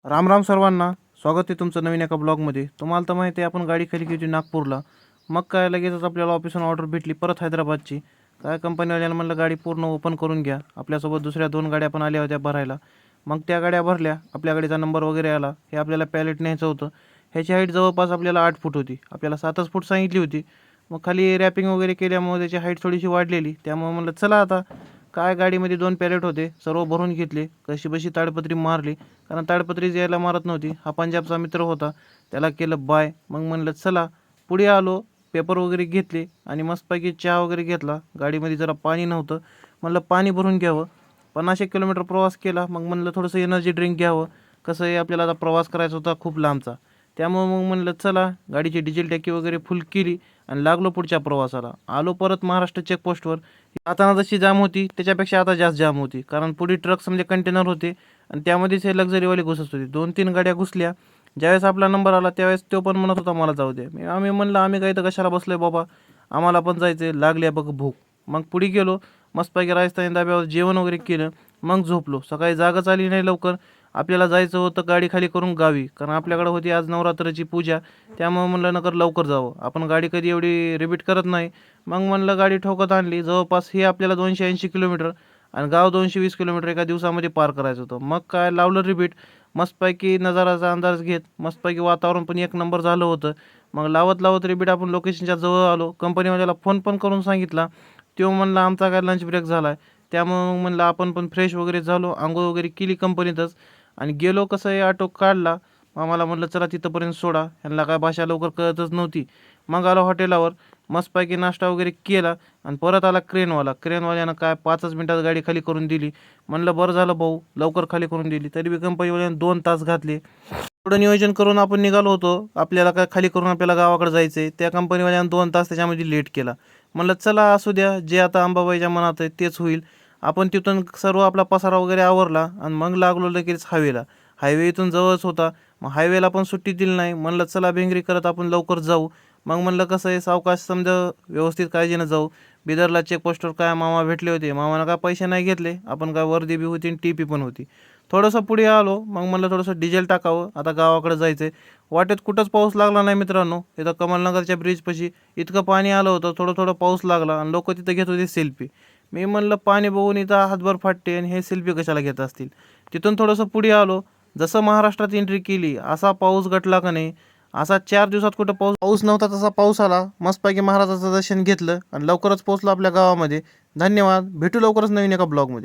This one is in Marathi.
राम राम सर्वांना. स्वागत आहे तुमचं नवीन एका ब्लॉगमध्ये. तुम्हाला तर माहिती आहे आपण गाडी खाली केली होती नागपूरला. मग काय लगेचच आपल्याला ऑफिसहून ऑर्डर भेटली परत हैदराबादची. काय कंपनीवाल्यानं म्हणलं गाडी पूर्ण ओपन करून घ्या. आपल्यासोबत दुसऱ्या 2 गाड्या पण आल्या होत्या भरायला. मग त्या गाड्या भरल्या. आपल्या गाडीचा नंबर वगैरे आला. हे आपल्याला पॅलेट न्यायचं होतं. ह्याची हाईट जवळपास आपल्याला 8 फूट होती. आपल्याला 7च फूट सांगितली होती. मग खाली रॅपिंग वगैरे केल्यामुळे त्याची हाईट थोडीशी वाढलेली. त्यामुळे म्हणलं चला आता काय गाडीमध्ये 2 पॅलेट होते. सर्व भरून घेतले. कशीबशी ताडपत्री मारली. कारण ताडपत्री यायला मारत नव्हती. हा पंजाबचा मित्र होता. त्याला केलं बाय. मग म्हणलं चला पुढे आलो. पेपर वगैरे घेतले आणि मस्तपैकी चहा वगैरे घेतला. गाडीमध्ये जरा पाणी नव्हतं. म्हणलं पाणी भरून घ्यावं. 50 किलोमीटर प्रवास केला. मग म्हणलं थोडंसं एनर्जी ड्रिंक घ्यावं. कसं आहे आपल्याला आता प्रवास करायचा होता खूप लांबचा. त्यामुळं मग म्हणलं चला गाडीची डिझेल टॅंकी वगैरे फुल केली आणि लागलो पुढच्या प्रवासाला. आलो परत महाराष्ट्र चेकपोस्टवर. आता जशी जाम होती त्याच्यापेक्षा आता जास्त जाम होती. कारण पुढे ट्रक्स म्हणजे कंटेनर होते आणि त्यामध्येच हे लक्झरीवाले घुसत होते. 2-3 गाड्या घुसल्या. ज्यावेळेस आपला नंबर आला त्यावेळेस तो पण म्हणत होता मला जाऊ दे. आम्ही म्हणलं आम्ही काही तर कशाला बसलोय बाबा, आम्हाला पण जायचं आहे, लागली आहे बघ भूक. मग पुढे गेलो. मस्तपैकी राजस्थानी धाब्यावर जेवण वगैरे केलं. मग झोपलो. सकाळी जागच आली नाही लवकर. आपल्याला जायचं होतं गाडी खाली करून गावी. कारण आपल्याकडे होती आज नवरात्राची पूजा. त्यामुळे म्हणलं नकर लवकर जावं. आपण गाडी कधी एवढी रिपीट करत नाही. मग म्हणलं गाडी ठोकत आणली. जवळपास हे आपल्याला 280 किलोमीटर आणि गाव 220 किलोमीटर एका दिवसामध्ये पार करायचं होतं. मग काय लावलं रिपीट. मस्तपैकी नजाराचा अंदाज घेत मस्तपैकी वातावरण पण एक नंबर झालं होतं. मग लावत लावत रिपीट आपण लोकेशनच्या जवळ आलो. कंपनीवाल्याला फोन पण करून सांगितला. तो म्हणला आमचा काय लंच ब्रेक झाला आहे. त्यामुळे मग म्हणलं आपण पण फ्रेश वगैरे झालो. अंघोळ वगैरे केली कंपनीतच आणि गेलो. कसं आहे ऑटो काढला. आम्हाला म्हटलं चला तिथंपर्यंत सोडा. ह्यांना काय भाषा लवकर कळतच नव्हती. मग आलो हॉटेलावर. मस्तपैकी नाश्ता वगैरे केला आणि परत आला क्रेनवाला. क्रेनवाल्यानं काय 5च मिनिटात गाडी खाली करून दिली. म्हणलं बरं झालं भाऊ लवकर खाली करून दिली. तरी बी कंपनीवाल्यानं 2 तास घातले. थोडं नियोजन करून आपण निघालो होतो. आपल्याला काय खाली करून आपल्याला गावाकडे जायचं आहे. त्या कंपनीवाल्यानं 2 तास त्याच्यामध्ये लेट केला. म्हणलं चला असू द्या, जे आता अंबाबाईच्या मनात आहे तेच होईल. आपण तिथून सर्व आपला पसारा वगैरे आवरला आणि मग लागलो लगेच हायवेला. हायवे इथून जवळच होता. मग हायवेला पण सुट्टी दिली नाही. म्हणलं चला भेंगरी करत आपण लवकर जाऊ. मग म्हणलं कसं आहे सावकाश समजा व्यवस्थित काळजीनं जाऊ. बिदरला चेकपोस्टवर काय मामा भेटले होते. मामानं काय पैसे नाही घेतले. आपण काय वर्दी बी होती आणि टीपी पण होती. थोडंसं पुढे आलो. मग म्हणलं थोडंसं डिझेल टाकावं. आता गावाकडे जायचं आहे. वाटेत कुठंच पाऊस लागला नाही मित्रांनो. इथं कमलनगरच्या ब्रिजपाशी इतकं पाणी आलं होतं. थोडं थोडं पाऊस लागला आणि लोक तिथं घेत होते सेल्फी. मी म्हणलं पाणी बघून इथं हातभर फाटते आणि हे सेल्फी कशाला घेत असतील. तिथून थोडंसं पुढे आलो. जसं महाराष्ट्रात एंट्री केली असा पाऊस घटला का नाही. असा 4 दिवसात कुठं पाऊस पाऊस नव्हता तसा पाऊस आला. मस्तपैकी महाराजाचं दर्शन घेतलं आणि लवकरच पोहोचलो आपल्या गावामध्ये. धन्यवाद. भेटू लवकरच नवीन एका ब्लॉगमध्ये.